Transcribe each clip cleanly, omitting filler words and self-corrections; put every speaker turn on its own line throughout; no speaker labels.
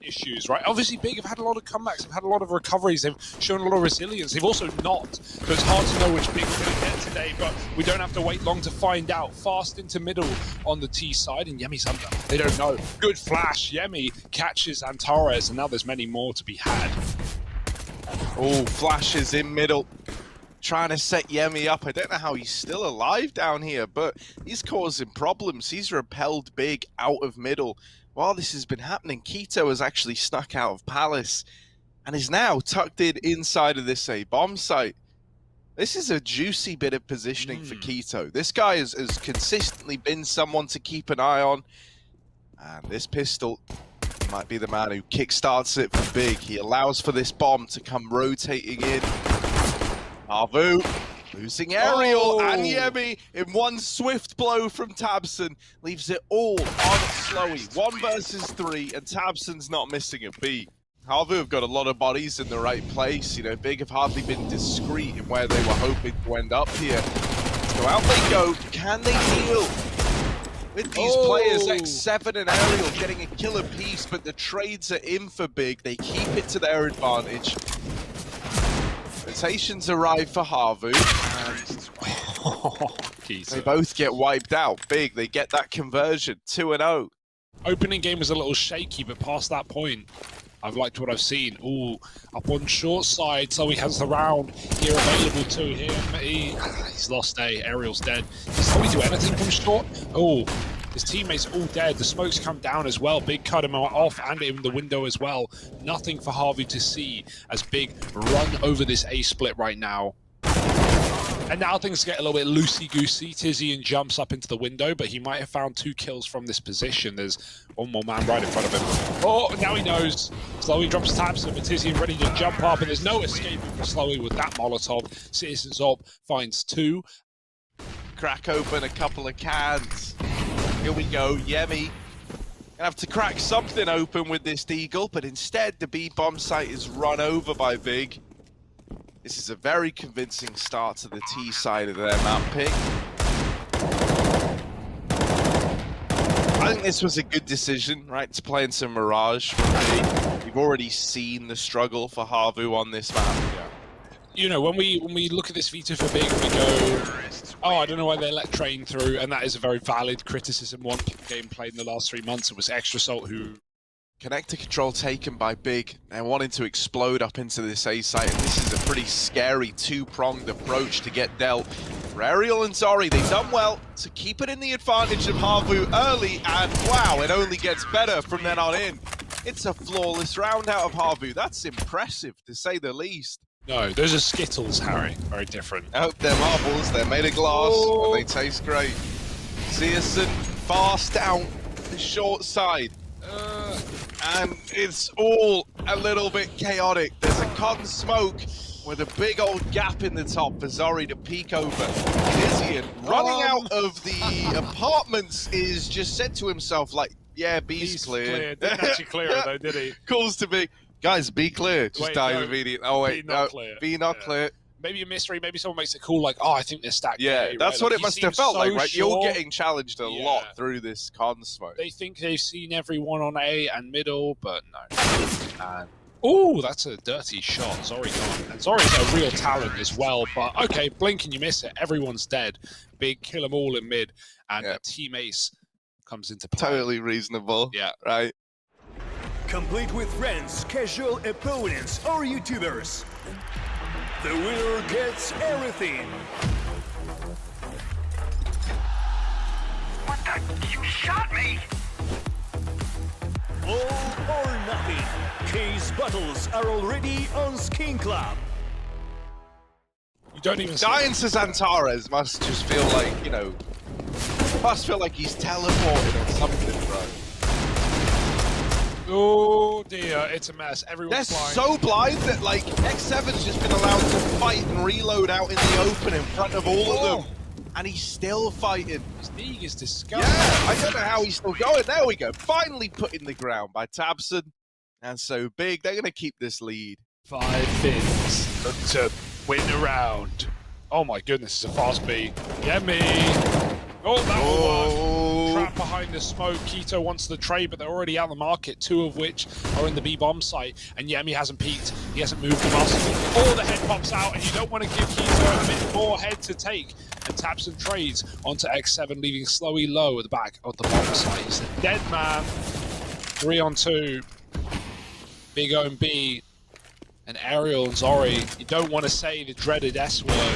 issues, right? Obviously, Big have had a lot of comebacks, have had a lot of recoveries, they've shown a lot of resilience. They've also not, so it's hard to know which Big we're going to get today, but we don't have to wait long to find out. Fast into middle on the T side, and Yemi's under. They don't know. Good flash. Yemi catches Antares, and now there's many more to be had.
Oh, flashes in middle. Trying to set Yemi up. I don't know how he's still alive down here, but he's causing problems. He's repelled Big out of middle. While this has been happening, Keto has actually snuck out of Palace and is now tucked in inside of this A bomb site. This is a juicy bit of positioning for Keto. This guy has consistently been someone to keep an eye on. And this pistol might be the man who kickstarts it for Big. He allows for this bomb to come rotating in. HAVU losing Aerial and Yemi in one swift blow from Tabson. Leaves it all on Slowy. 1 versus 3, and Tabson's not missing a beat. HAVU have got a lot of bodies in the right place. You know, Big have hardly been discreet in where they were hoping to end up here. So out they go. Can they deal with these players? X7 and Aerial getting a kill apiece, but the trades are in for Big. They keep it to their advantage. Rotations arrive for HAVU, and they both get wiped out. Big, they get that conversion, 2-0.
Opening game was a little shaky, but past that point, I've liked what I've seen. Ooh, up on short side, so he has the round here available to him. He's lost A, Aerial's dead. Can we do anything from short? Oh, his teammates all dead. The smokes come down as well. Big cut him off and in the window as well. Nothing for HAVU to see as Big run over this A split right now. And now things get a little bit loosey-goosey. Tizian jumps up into the window, but he might have found 2 kills from this position. There's one more man right in front of him. Oh, now he knows. Slowy drops Tabson, but Tizian ready to jump up, and there's no escaping for Slowy with that Molotov. Citizens Op finds 2.
Crack open a couple of cans. Here we go, Yemi. Gonna have to crack something open with this Deagle, but instead the B bomb site is run over by Big. This is a very convincing start to the T side of their map pick. I think this was a good decision, right, to play in some Mirage from Big. We've already seen the struggle for HAVU on this map.
Yeah. You know, when we look at this veto for Big, we go, oh, I don't know why they let Train through, and that is a very valid criticism. One game played in the last 3 months, it was Extra Salt who...
Connector control taken by Big and wanting to explode up into this A site. And this is a pretty scary 2-pronged approach to get dealt. For Aerial and Zori, they've done well to keep it in the advantage of HAVU early, and wow, it only gets better from then on in. It's a flawless round out of HAVU. That's impressive, to say the least.
No, those are Skittles, Harry. Very different.
Oh, they're marbles. They're made of glass, and they taste great. Searson fast down the short side. And it's all a little bit chaotic. There's a cotton smoke with a big old gap in the top for Zori to peek over. Tizian running out of the apartments is just said to himself like, yeah, B's clear.
Didn't actually clear it though, did he?
Calls to be, guys, B clear. Just dive immediately. Oh wait,
B not clear.
B not clear.
Maybe a mystery, maybe someone makes it cool like, oh, I think they're stacked.
Yeah,
A,
that's
right?
what
Like,
it must have felt like, right?
Sure.
You're getting challenged a lot through this con smoke.
They think they've seen everyone on A and middle, but no. Oh, that's a dirty shot. Zori gone. And Zori's a real talent as well, but okay, blink and you miss it. Everyone's dead. Big kill them all in mid, and Team Ace comes into play.
Totally reasonable.
Yeah.
Right?
Complete with friends, casual opponents, or YouTubers. The winner gets everything.
What the? You shot me!
All or nothing. Case battles are already on Skin Club.
You don't even
Dying to Antares must just feel like, you know, must feel like he's teleported or something, bro.
Oh dear, it's a mess. Everyone's
They're
flying.
so blind that, like, X7's just been allowed to fight and reload out in the open in front of all of them. And he's still fighting.
His league is disgusting.
Yeah, I don't know how he's still going. There we go. Finally put in the ground by Tabson. And so Big, they're going to keep this lead.
5 fins to win a round. Oh my goodness, it's a fast B. Yemi. Oh, that one. Trap behind the smoke. Keto wants the trade, but they're already out of the market, 2 of which are in the B bomb site. And Yemi hasn't peeked. He hasn't moved the muscle. Or the head pops out, and you don't want to give Keto a bit more head to take. And taps and trades onto X7, leaving Slowy low at the back of the bomb site. He's the dead man. 3 on 2. Big O and B. And Ariel and Zori. You don't want to say the dreaded S word.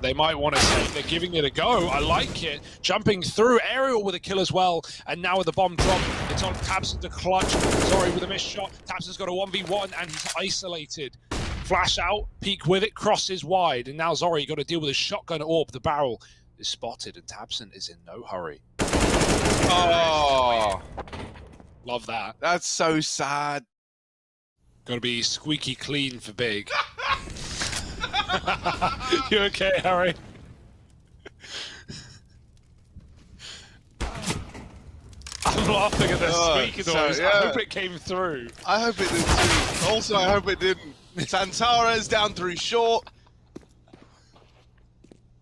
They might want to say they're giving it a go. I like it. Jumping through. Ariel with a kill as well. And now with the bomb drop, it's on Tabson to clutch. Zori with a missed shot. Tabson's got a 1v1 and he's isolated. Flash out, peek with it, crosses wide. And now Zori got to deal with a shotgun orb. The barrel is spotted and Tabson is in no hurry.
Oh,
love that.
that's so sad.
Got to be squeaky clean for Big. You okay, Harry? I'm laughing at the squeaky noise. I hope it came through.
I hope it did too. Also, I hope it didn't. Santares down through short.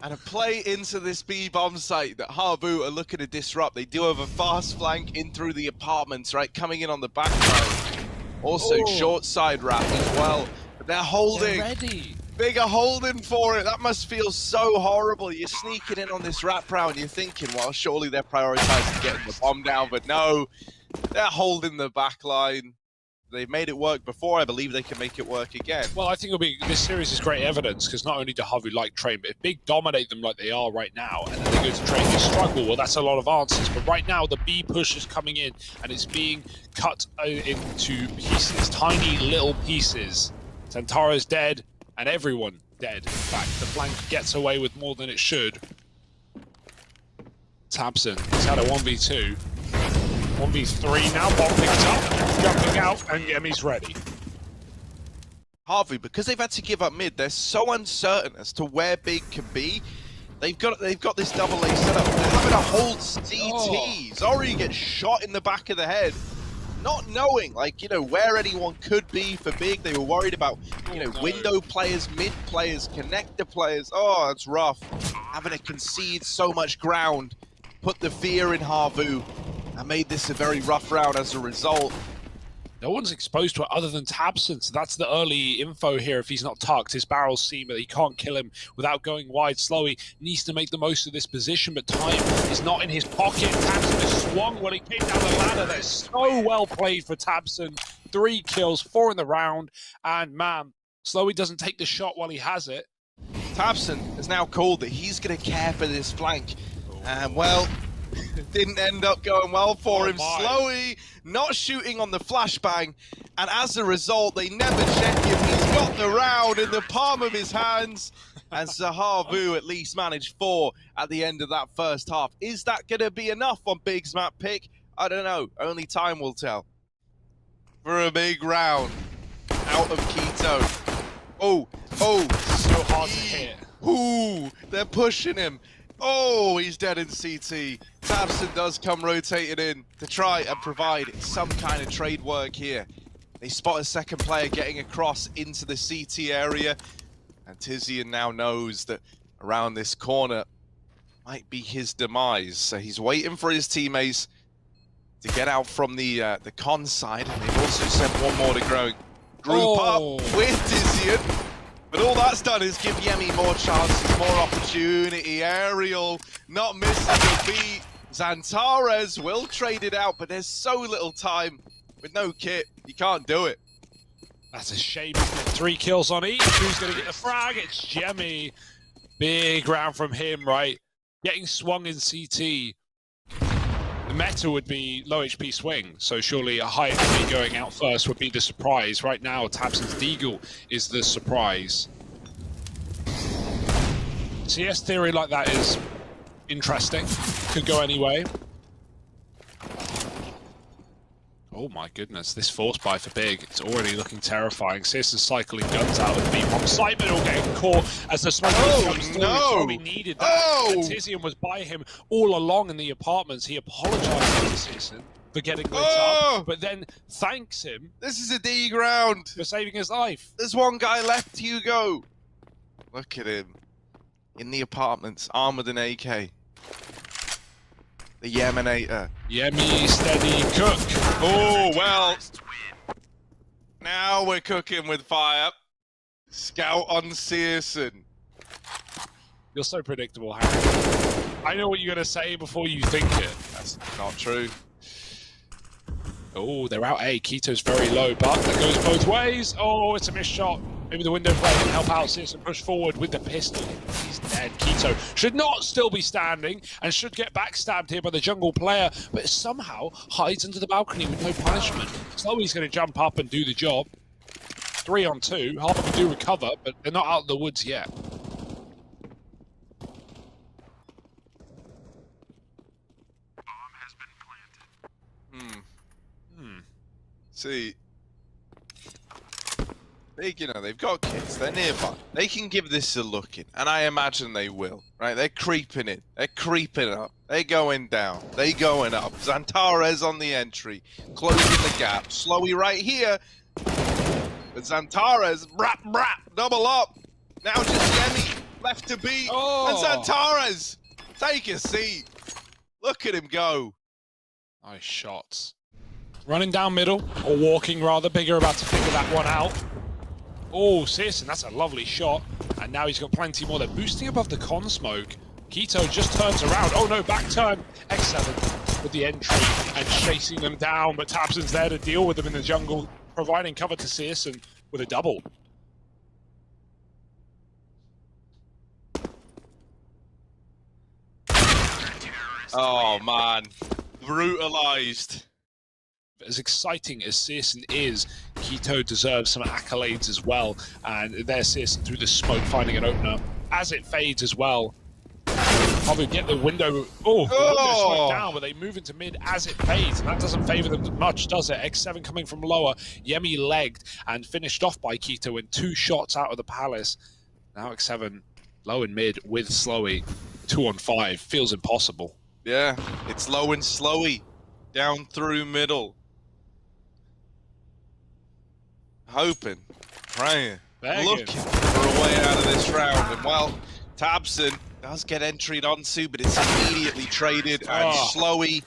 And a play into this B bomb site that HAVU are looking to disrupt. They do have a fast flank in through the apartments, right? Coming in on the back side. Also, short side wrap as well. But they're holding.
They're ready.
Big are holding for it. That must feel so horrible. You're sneaking in on this wrap round. You're thinking, well, surely they're prioritizing getting the bomb down. But no, they're holding the back line. They've made it work before. I believe they can make it work again.
Well, I think this series is great evidence because not only do HAVU like Train, but if Big dominate them like they are right now, and then they go to Train and struggle, well, that's a lot of answers. But right now, the B push is coming in, and it's being cut into pieces, tiny little pieces. Santara's dead, and everyone dead. In fact, the flank gets away with more than it should. Tabson, he's had a 1v2. 1v3 now, bomb picked up, jumping out, and Yemi's ready.
HAVU, because they've had to give up mid, they're so uncertain as to where Big can be. They've got this double A setup. They're having to hold CT. Zori gets shot in the back of the head, not knowing, like, you know, where anyone could be for Big. They were worried about, you know, window players, mid players, connector players. Oh, it's rough. Having to concede so much ground, put the fear in HAVU. I made this a very rough round as a result.
No one's exposed to it other than Tabson, so that's the early info here. If he's not tucked, his barrel's seen, but he can't kill him without going wide. Slowy needs to make the most of this position, but time is not in his pocket. Tabson has swung when he came down the ladder. That's so well played for Tabson. 3 kills, 4 in the round, and man, Slowy doesn't take the shot while he has it.
Tabson has now called that he's going to care for this flank, and well, didn't end up going well for him. Slowy not shooting on the flashbang, and as a result, they never check him. He's got the round in the palm of his hands, and HAVU at least managed 4 at the end of that first half. Is that going to be enough on Big's map pick? I don't know. Only time will tell. For a big round out of Keto. Oh,
So hard to hit.
ooh, they're pushing him. Oh, he's dead in CT. Tabson does come rotating in to try and provide some kind of trade work here. They spot a second player getting across into the CT area, and Tizian now knows that around this corner might be his demise. So he's waiting for his teammates to get out from the con side. And they've also sent one more to group up with Tizian. But all that's done is give Yemi more chances, more opportunity. Ariel not missing the beat. Zantares will trade it out, but there's so little time. With no kit, you can't do it.
That's a shame, isn't it? 3 kills on each. Who's going to get the frag? It's Yemi. Big round from him, right? Getting swung in CT. The meta would be low HP swing, so surely a high HP going out first would be the surprise. Right now, Tabson's Deagle is the surprise. CS theory like that is interesting. Could go any way. Oh my goodness, this force buy for Big, it's already looking terrifying. CS is cycling guns out of the B-bomb. Simon will get caught as the smoke comes through. So he needed that. And Tizian was by him all along in the apartments. He apologized to Tizian for getting lit up, but then thanks him.
This is a D ground.
For saving his life.
There's one guy left, Hugo. Look at him. In the apartments, armed with an AK. The Yeminator.
Yemi, steady, cook.
Oh, well. Now we're cooking with fire. Scout on Searson.
You're so predictable, Harry. I know what you're going to say before you think it.
That's not true.
Oh, they're out A. Keto's very low, but that goes both ways. Oh, it's a missed shot. Maybe the window play can help out Searson push forward with the pistol. He's dead. Keto should not still be standing and should get backstabbed here by the jungle player, but somehow hides under the balcony with no punishment. Slowly's going to jump up and do the job. 3 on 2. HAVU do recover, but they're not out of the woods yet.
See, they've got kids, they're nearby. They can give this a look in, and I imagine they will, right? They're creeping in, they're creeping up, they're going down, they're going up. Xantares on the entry, closing the gap. Slowy right here, but Xantares, double up. Now just Yemi, left to beat, and Xantares, take a seat. Look at him go.
Nice shots. Running down middle, or walking rather. Bigger about to figure that one out. Oh, Searson, that's a lovely shot. And now he's got plenty more. They're boosting above the con smoke. Keto just turns around. Oh no, back turn. X7 with the entry and chasing them down. But tabseN's there to deal with them in the jungle, providing cover to Searson with a double.
Oh man, brutalized.
As exciting as Searson is, Keto deserves some accolades as well. And there's Searson through the smoke, finding an opener as it fades as well. Probably get the window. Oh, the window's slowed down, but they move into mid as it fades, and that doesn't favor them much, does it? X7 coming from lower, Yemi legged and finished off by Keto in 2 shots out of the palace. Now X7 low and mid with Slowy, 2 on 5 feels impossible.
Yeah, it's low and Slowy down through middle. Hoping, praying, looking for a way out of this round. And well, tabseN does get entried onto, but it's immediately traded. And Slowy,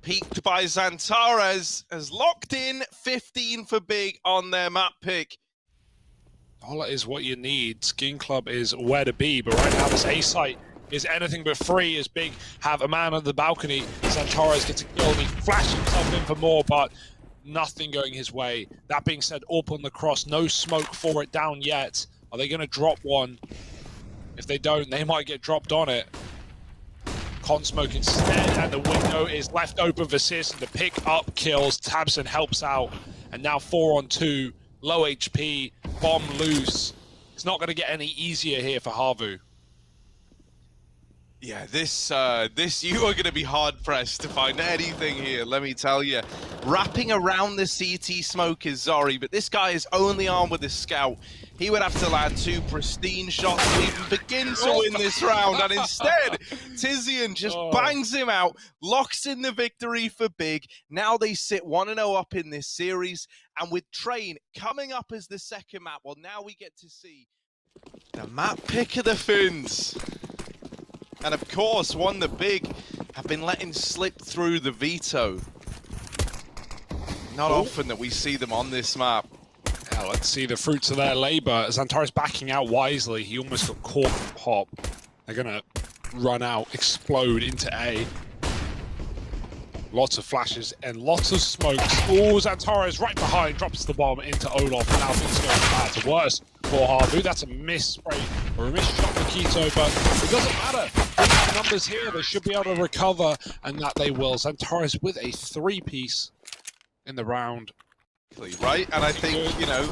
peaked by Xantares, has locked in 15 for big on their map pick.
Dollar is what you need. Skin Club is where to be, but right now this A site is anything but free as Big have a man on the balcony. Xantares gets a kill and he flashes himself in for more, but nothing going his way. That being said, AWP on the cross, no smoke for it down yet. Are they going to drop one? If they don't, they might get dropped on it. Con smoke instead, and the window is left open for Searson to pick up kills. tabseN helps out, and now 4 on 2. Low HP, bomb loose. It's not going to get any easier here for HAVU.
Yeah, this you are going to be hard-pressed to find anything here, let me tell you. Wrapping around the CT smoke is Zori, but this guy is only armed with a scout. He would have to land 2 pristine shots to even begin to win this round, and instead, Tizian just bangs him out, locks in the victory for Big. Now they sit 1-0 up in this series, and with Train coming up as the second map, well, now we get to see the map pick of the Finns. And of course, one that Big have been letting slip through the veto. Not often that we see them on this map.
Yeah, let's see the fruits of their labor. Xantares backing out wisely. He almost got caught in the pop. They're gonna run out, explode into A. Lots of flashes and lots of smokes. Oh, Xantares right behind, drops the bomb into Olof. Now things go from bad to worse for HAVU. That's a miss spray or a miss shot for Keto, but it doesn't matter. They have numbers here. They should be able to recover, and that they will. Xantares with a 3-piece in the round.
Right, and I think, you know,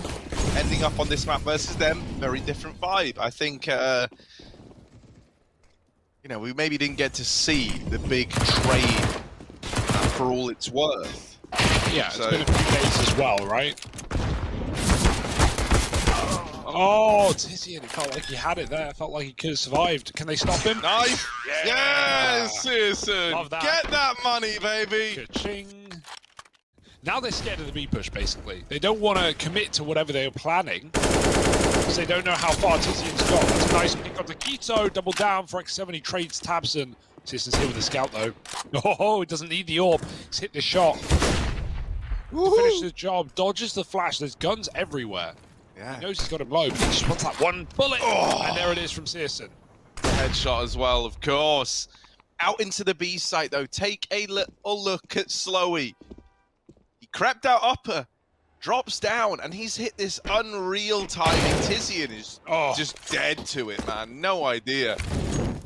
ending up on this map versus them, very different vibe. I think, you know, we maybe didn't get to see the big trade for all it's worth.
Yeah, so it's been a few days as well, right? Oh, Tizian, it felt like he had it there. Felt like he could have survived. Can they stop him?
Nice!
Yeah!
Yes, Searson!
Love that.
Get that money, baby!
Ka-ching. Now they're scared of the B push, basically. They don't want to commit to whatever they were planning, because they don't know how far Tizian's got. That's a nice pick on the Keto. Double down for X7. He trades tabseN Citizen's here with the scout though. Oh, he doesn't need the orb. He's hit the shot. To finish the job, dodges the flash. There's guns everywhere.
Yeah.
He knows he's got him low, but he just wants that one bullet. And there it is from Citizen.
Headshot as well, of course. Out into the B site though. Take a little look at Slowy. He crept out upper, drops down, and he's hit this unreal timing. Tizian is just dead to it, man. No idea.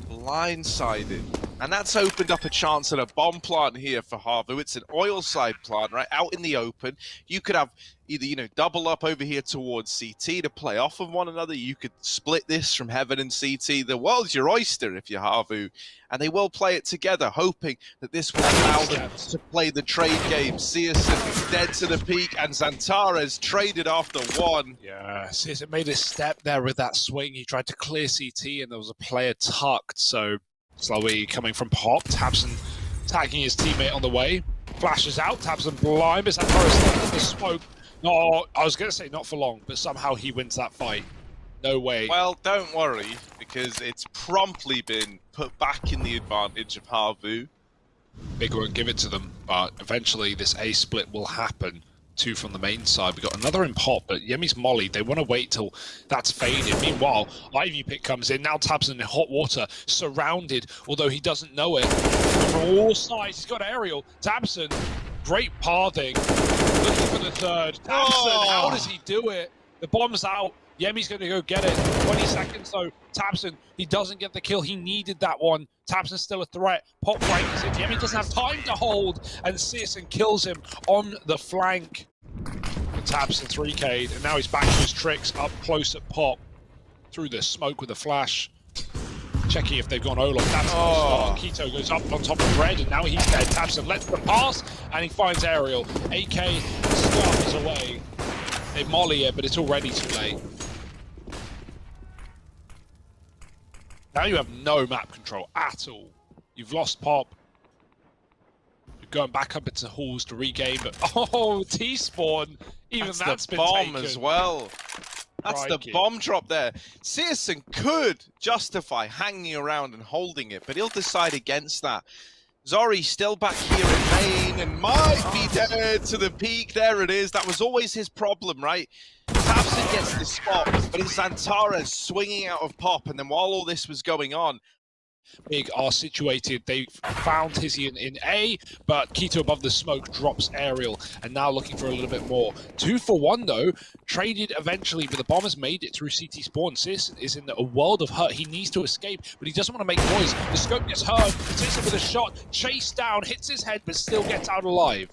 Blindsided. And that's opened up a chance at a bomb plant here for HAVU. It's an oil side plant, right, out in the open. You could have either, you know, double up over here towards CT to play off of one another. You could split this from Heaven and CT. The world's your oyster if you're HAVU. And they will play it together, hoping that this will allow them to play the trade game. Searson dead to the peak, and Zantares traded after one.
Yeah, Citizen made a step there with that swing. He tried to clear CT, and there was a player tucked, so Slowy coming from pop, Tabson tagging his teammate on the way, flashes out, Tabson blind, but Zantares still in the smoke. No, I was going to say not for long, but somehow he wins that fight. No way.
Well, don't worry, because it's promptly been put back in the advantage of HAVU.
Big won't give it to them, but eventually this A split will happen. Two from the main side. We got another in pop, but Yemi's molly. They want to wait till that's faded. Meanwhile, Ivy pick comes in. Now Tabson in hot water, surrounded, although he doesn't know it. From all sides, he's got aerial. Tabson, great pathing. Looking for the third. Tabson, how does he do it? The bomb's out. Yemi's going to go get it. 20 seconds though. Tabson, he doesn't get the kill. He needed that one. Tabson's still a threat. Pop flanks it. Yemi doesn't have time to hold, and Searson kills him on the flank. And Tabson 3K'd, and now he's back to his tricks up close at Pop. Through the smoke with a flash. Checking if they've gone Olaf. That's Keto goes up on top of Red, and now he's dead. Tabson lets them pass, and he finds Aerial. AK scuttles away. They molly it, but it's already too late. Now you have no map control at all. You've lost Pop. You're going back up into halls to regain, but T-spawn. Even that's
the
been
bomb
taken.
as well. That's
Crikey.
the bomb drop there. Searson could justify hanging around and holding it, but he'll decide against that. Zori still back here in main and might be dead to the peak. There it is. That was always his problem, right? Tabson gets the spot, but it's Zantares swinging out of Pop, and then while all this was going on,
Big are situated. They found Tizian in A, but Keto above the smoke drops Aerial, and now looking for a little bit more. 2 for 1 though, traded eventually, but the bombers made it through CT spawn. Sis is in a world of hurt. He needs to escape, but he doesn't want to make noise. The scope gets heard. Tizian with a shot, chased down, hits his head, but still gets out alive.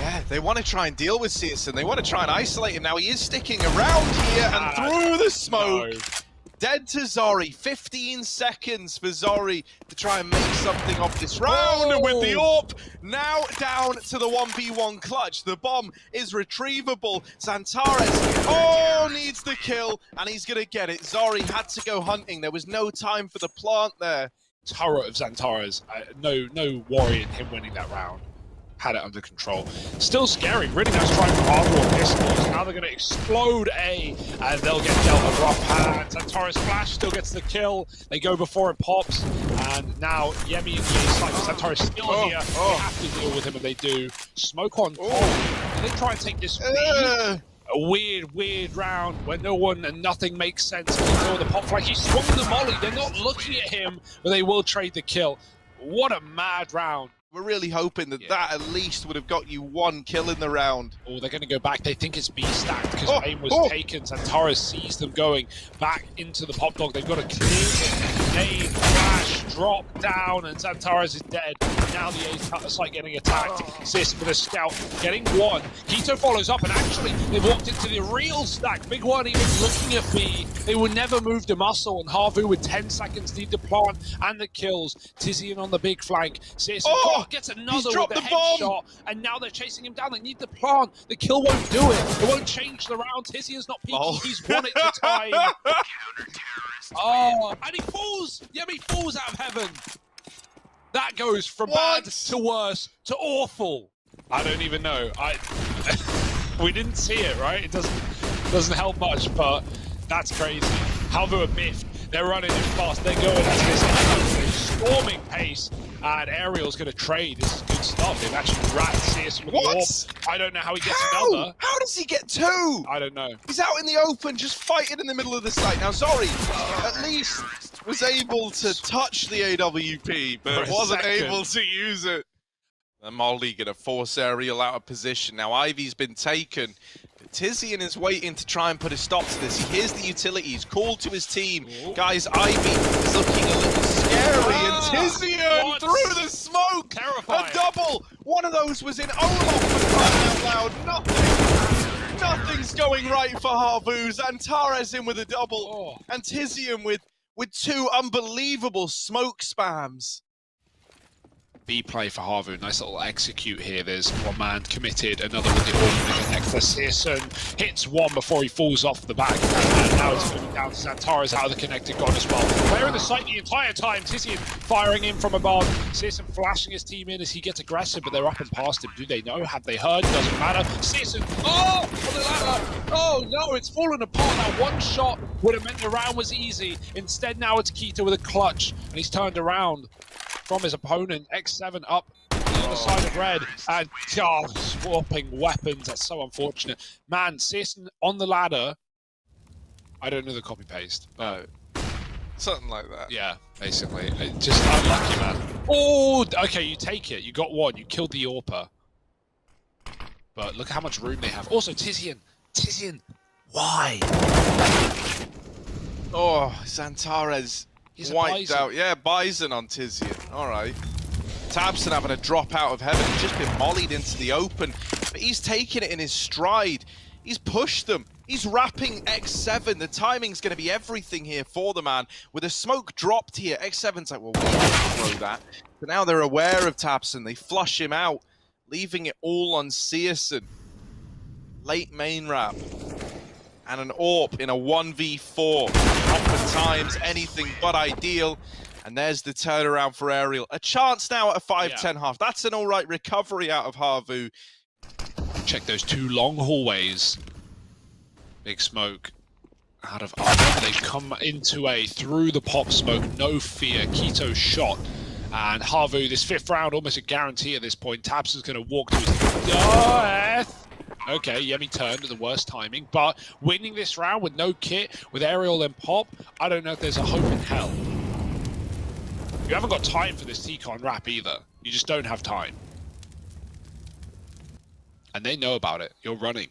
yeah, they want to try and deal with Searson. They want to try and isolate him. Now he is sticking around here and through the smoke.
No.
Dead to Zori. 15 seconds for Zori to try and make something of this round. And with the AWP now down to the 1v1 clutch. The bomb is retrievable. Zantares, needs the kill, and he's going to get it. Zori had to go hunting. There was no time for the plant there.
Turret of Zantares. No worry in him winning that round. Had it under control. Still scary. Really nice try for hardcore pistols. Now they're going to explode A, and they'll get dealt a rough hand. Zantares flash still gets the kill. They go before it pops, and now Yemi and Zantares still here. They have to deal with him, and they do. Smoke on Pop. And they try and take this lead. A weird round where no one and nothing makes sense until the Pop flag. He swung the molly. They're not looking at him, but they will trade the kill. What a mad round.
We're really hoping that that at least would have got you 1 kill in the round.
Oh, they're going to go back. They think it's B stacked because aim was taken. Zantares sees them going back into the Pop Dog. They've got to clear it. Nade, flash, drop down, and Zantares is dead. Now the A site getting attacked. Sis with a scout getting 1. Keto follows up, and actually they walked into the real stack. Big One even looking at B. They will never move the muscle, and HAVU with 10 seconds need the plant and the kills. Tizian on the big flank. Sis gets another with the headshot, and now they're chasing him down. They need the plant. The kill won't do it. It won't change the round. Tizian's not peeking. He's won it to time. And he falls. Yemi falls out of heaven. That goes from bad to worse to awful. I don't even know. We didn't see it, right? It doesn't help much, but that's crazy. HAVU are miffed. They're running it fast. They're going as they say. storming pace, and Aerial's going to trade. This is good stuff. They've actually wrapped CS with the orb. I don't know how he gets another.
How does he get two?
I don't know.
He's out in the open, just fighting in the middle of the site. Now, Zori at least was able to touch the AWP, but wasn't able to use it. And Molly gonna force Aerial out of position. Now Ivy's been taken. Tizian is waiting to try and put a stop to this. He hears the utility. He's called to his team. Guys, Ivy is looking a little scary, and Tizian through the smoke.
Terrifying.
A double. One of those was in Olaf for crying out loud. Nothing's going right for HAVU. Zantares in with a double, and Tizian with two unbelievable smoke spams.
B play for HAVU, nice little execute here. There's one man committed, another with the orb connect for Searson. Hits one before he falls off the back, and now it's going down to Zantares out of the connected god as well. Player in the site the entire time, Tizian firing in from above. Searson flashing his team in as he gets aggressive, but they're up and past him. Do they know? Have they heard? Doesn't matter. Searson, on the ladder! Oh no, it's fallen apart now. One shot would have meant the round was easy. Instead now it's Keto with a clutch, and he's turned around from his opponent. X7 up on the side of red, and swapping weapons. That's so unfortunate. Man, Searson on the ladder. I don't know the copy paste.
Something like that.
Yeah, basically. Just unlucky, man. Oh, okay, you take it. You got one. You killed the AWPer. But look how much room they have. Also, Tizian, why?
Oh, Zantares.
He's
wiped out. Yeah, Bison on Tizian. All right. Tabson having a drop out of heaven. He's just been mollied into the open. But he's taking it in his stride. He's pushed them. He's wrapping X7. The timing's going to be everything here for the man. With a smoke dropped here, X7's like, well, we can throw that. But now they're aware of Tabson. They flush him out, leaving it all on Searson. Late main wrap. And an AWP in a 1v4. Oftentimes, anything but ideal. And there's the turnaround for Aerial. A chance now at a 5-10 half. That's an all right recovery out of HAVU.
Check those two long hallways. Big smoke out of Arden. They come into a through the pop smoke. No fear. Keto shot. And HAVU, this fifth round, almost a guarantee at this point. Tabson's going to walk to his death. Okay, Yemi turned at the worst timing, but winning this round with no kit, with Aerial and Pop, I don't know if there's a hope in hell. You haven't got time for this T-Con wrap either. You just don't have time. And they know about it. You're running.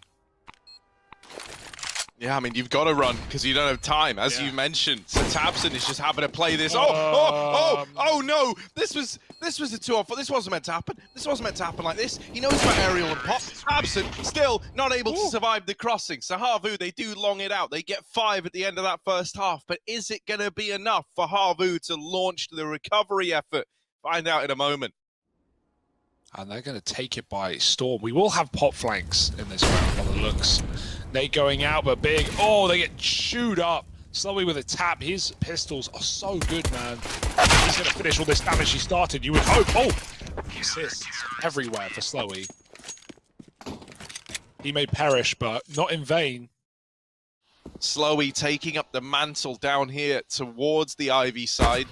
Yeah, I mean, you've got to run because you don't have time, as you mentioned. So Tabson is just having to play this. Oh no! This was a 2-on-4. This wasn't meant to happen. This wasn't meant to happen like this. He knows about Aerial and Pop. Tabson still not able to survive the crossing. So HAVU, they do long it out. They get 5 at the end of that first half. But is it going to be enough for HAVU to launch the recovery effort? Find out in a moment.
And they're going to take it by storm. We will have pop flanks in this round by the looks. They going out, but big. Oh, they get chewed up. Slowly with a tap. His pistols are so good, man. He's going to finish all this damage he started. You would hope. Oh, assists everywhere for Slowy. He may perish, but not in vain.
Slowy taking up the mantle down here towards the Ivy side.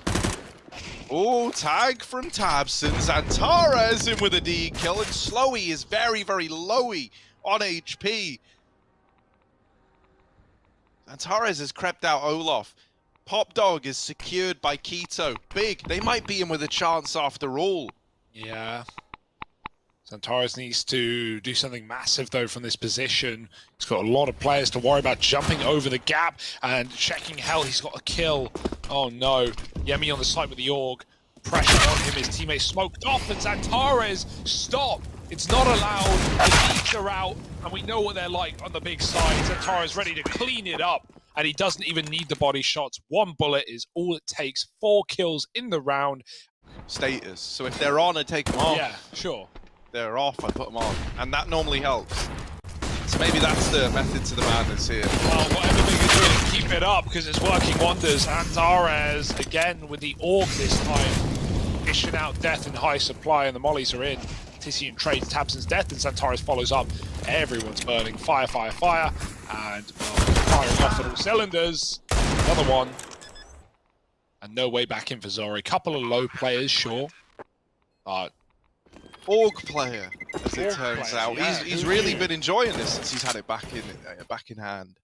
Oh, tag from Tabson. Zantares in with a D kill, and Slowy is very, very lowy on HP. Zantares has crept out Olaf. Pop Dog is secured by Keto. Big, they might be in with a chance after all.
Yeah. Zantares needs to do something massive, though, from this position. He's got a lot of players to worry about jumping over the gap and checking hell. He's got a kill. Oh, no. Yemi on the side with the AUG. Pressure on him. His teammates smoked off, and Zantares, stop. It's not allowed. The beats are out, and we know what they're like on the big side. Zantares ready to clean it up, and he doesn't even need the body shots. 1 bullet is all it takes. 4 kills in the round.
Status. So if they're on, I take them off.
Yeah, sure.
They're off, I put them on. And that normally helps. So maybe that's the method to the madness here.
Well, whatever they can do, keep it up, because it's working wonders. Zantares, again, with the AUG this time, dishing out death in high supply, and the mollies are in. Tizian trades Tabson's death, and Zantares follows up. Everyone's burning. Fire, fire, fire. And, well, firing off at all cylinders. Another one. And no way back in for Zori. Couple of low players, sure.
Org player, as it
Org
turns
player,
out.
yeah,
He's
who
really
knew?
been enjoying this since he's had it back in hand.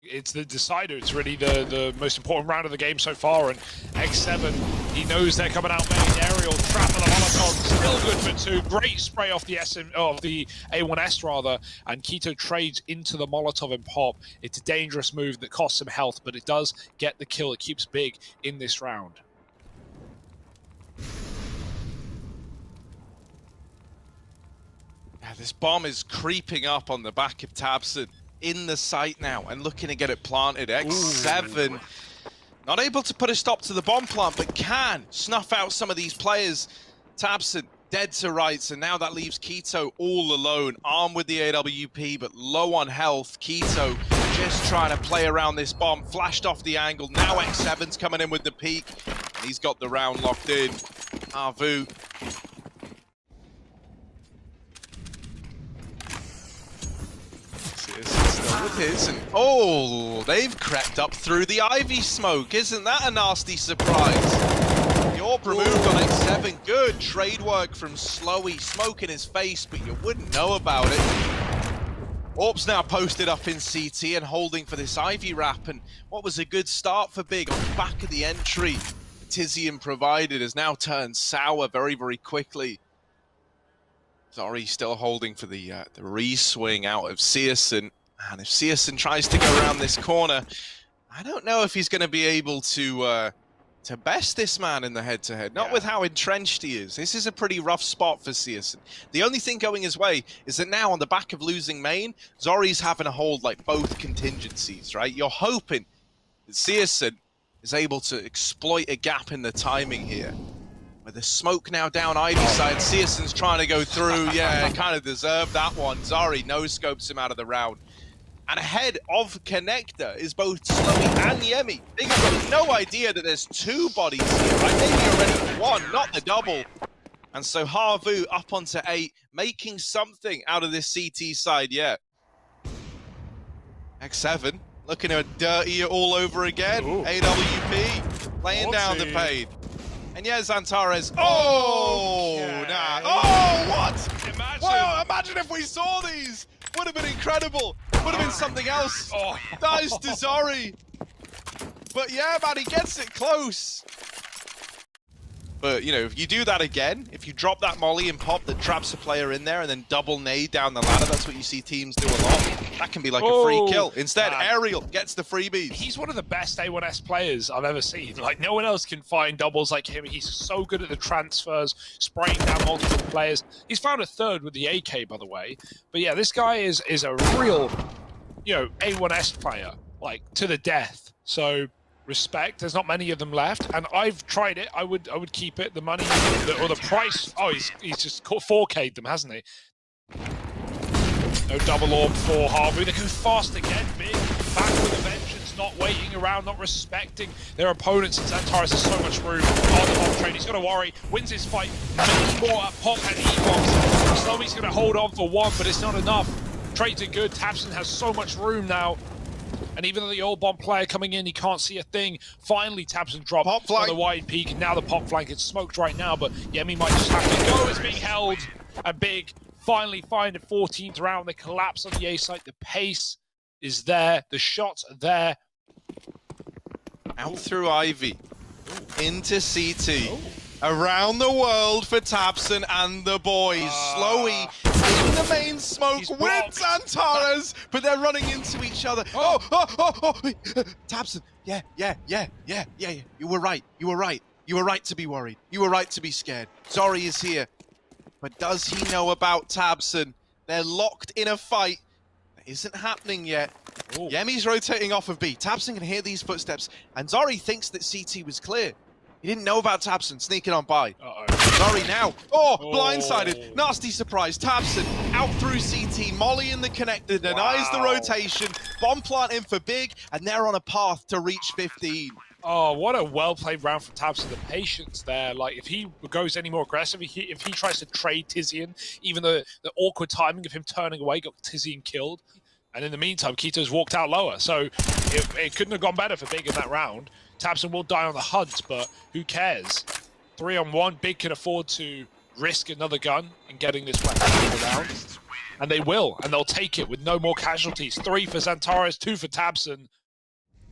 It's the decider. It's really the most important round of the game so far. And X7, he knows they're coming out main. Aerial trap on the Molotov, still good for 2. Great spray off the the A1S rather. And Keto trades into the Molotov and pop. It's a dangerous move that costs him health, but it does get the kill. It keeps big in this round.
Yeah, this bomb is creeping up on the back of Tabson. In the site now and looking to get it planted. X7 not able to put a stop to the bomb plant, but can snuff out some of these players. Tabson dead to rights, and now that leaves Keto all alone, armed with the AWP, but low on health. Keto just trying to play around this bomb, flashed off the angle. Now X7's coming in with the peak, and he's got the round locked in. HAVU. Still with his, and oh, they've crept up through the Ivy smoke. Isn't that a nasty surprise? The AWP removed on X7. Good trade work from Slowy. Smoke in his face, but you wouldn't know about it. AWP's now posted up in CT and holding for this Ivy wrap, and what was a good start for Big on the back of the entry Tizian provided has now turned sour very, very quickly. Zori still holding for the re-swing out of Searson. And if Searson tries to go around this corner, I don't know if he's going to be able to best this man in the head-to-head. Not with how entrenched he is. This is a pretty rough spot for Searson. The only thing going his way is that now on the back of losing main, Zori's having to hold like both contingencies, right? You're hoping that Searson is able to exploit a gap in the timing here. With the smoke now down Ivy side, Searson's trying to go through. Yeah, kind of deserved that one. Zori no-scopes him out of the round. And ahead of Connector is both Slowy and Yemi. They've got no idea that there's 2 bodies here, right? Maybe already 1, not the double. And so HAVU up onto 8, making something out of this CT side yet. X7 looking to dirty it all over again. Ooh. AWP laying down the pain. And yeah, Xantares. Oh, nah. Oh, what?
Imagine.
Well, imagine if we saw these. Would have been incredible. Would have been something else.
Oh.
Nice to Zori. But yeah, man, he gets it close. But, you know, if you do that again, if you drop that molly and pop that traps a player in there and then double nade down the ladder, that's what you see teams do a lot. That can be like a free kill. Instead, Aerial gets the freebies.
He's one of the best A1S players I've ever seen. Like, no one else can find doubles like him. He's so good at the transfers, spraying down multiple players. He's found a 3rd with the AK, by the way. But yeah, this guy is a real, you know, A1S player, like, to the death. So respect. There's not many of them left, and I've tried it. I would keep it. The money or the price. Oh, he's just 4K'd them, hasn't he? No double orb for HAVU. They go fast again, Big. Back with a vengeance, not waiting around, not respecting their opponents. And Xantares has so much room on the bomb train. He's got to worry. Wins his fight. More at pop and E-bombs. Slowy's going to hold on for 1, but it's not enough. Trades are good. Tabson has so much room now. And even though the old bomb player coming in, he can't see a thing. Finally, Tabson dropped on the wide peak, and now the pop flank is smoked right now, but Yemi might just have to go. It's being held, and Big finally find a 14th round. They collapse on the A site. The pace is there. The shots are there.
Out through Ivy. Into CT. Around the world for Tabson and the boys. Slowy in the main smoke with Xantares, but they're running into each other. Oh. Tabson, yeah. You were right. You were right to be worried. You were right to be scared. Zori is here. But does he know about Tabson? They're locked in a fight that isn't happening yet. Ooh. Yemi's rotating off of B. Tabson can hear these footsteps, and Zori thinks that CT was clear. He didn't know about Tabson sneaking on by. Zori now. Blindsided. Nasty surprise. Tabson out through CT. Molly in the connector denies the rotation. Bomb plant in for Big, and they're on a path to reach 15.
Oh, what a well-played round from Tabson. The patience there. Like, if he goes any more aggressive, if he tries to trade Tizian, even though the awkward timing of him turning away got Tizian killed, And in the meantime, Keto's walked out lower. So it couldn't have gone better for Big in that round. tabseN will die on the hunt, but who cares? 3-on-1, Big can afford to risk another gun in getting this weapon out of the round. And they will, and they'll take it with no more casualties. 3 for Xantares, 2 for tabseN.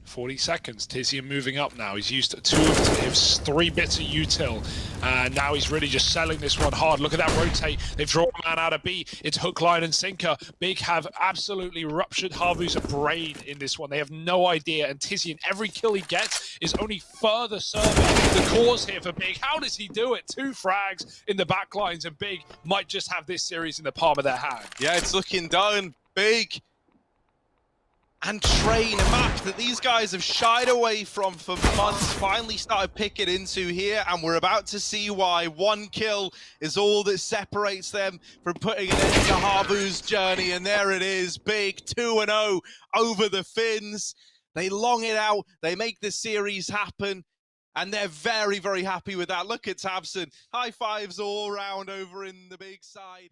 40 seconds. Tizian moving up now. He's used 2 of his 3 bits of util, and now he's really just selling this one hard. Look at that rotate. They've drawn a man out of B. It's hook, line, and sinker. Big have absolutely ruptured HAVU's brain in this one. They have no idea, and Tizian, every kill he gets is only further serving the cause here for Big. How does he do it? 2 frags in the back lines, and Big might just have this series in the palm of their hand.
Yeah, it's looking done. Big and Train, a map that these guys have shied away from for months, finally started picking into here, and we're about to see why. 1 kill is all that separates them from putting an end to HAVU's journey, and there it is. Big 2-0 over the Finns. They long it out, they make the series happen, and they're very, very happy with that. Look at tabseN. High fives all round over in the Big side.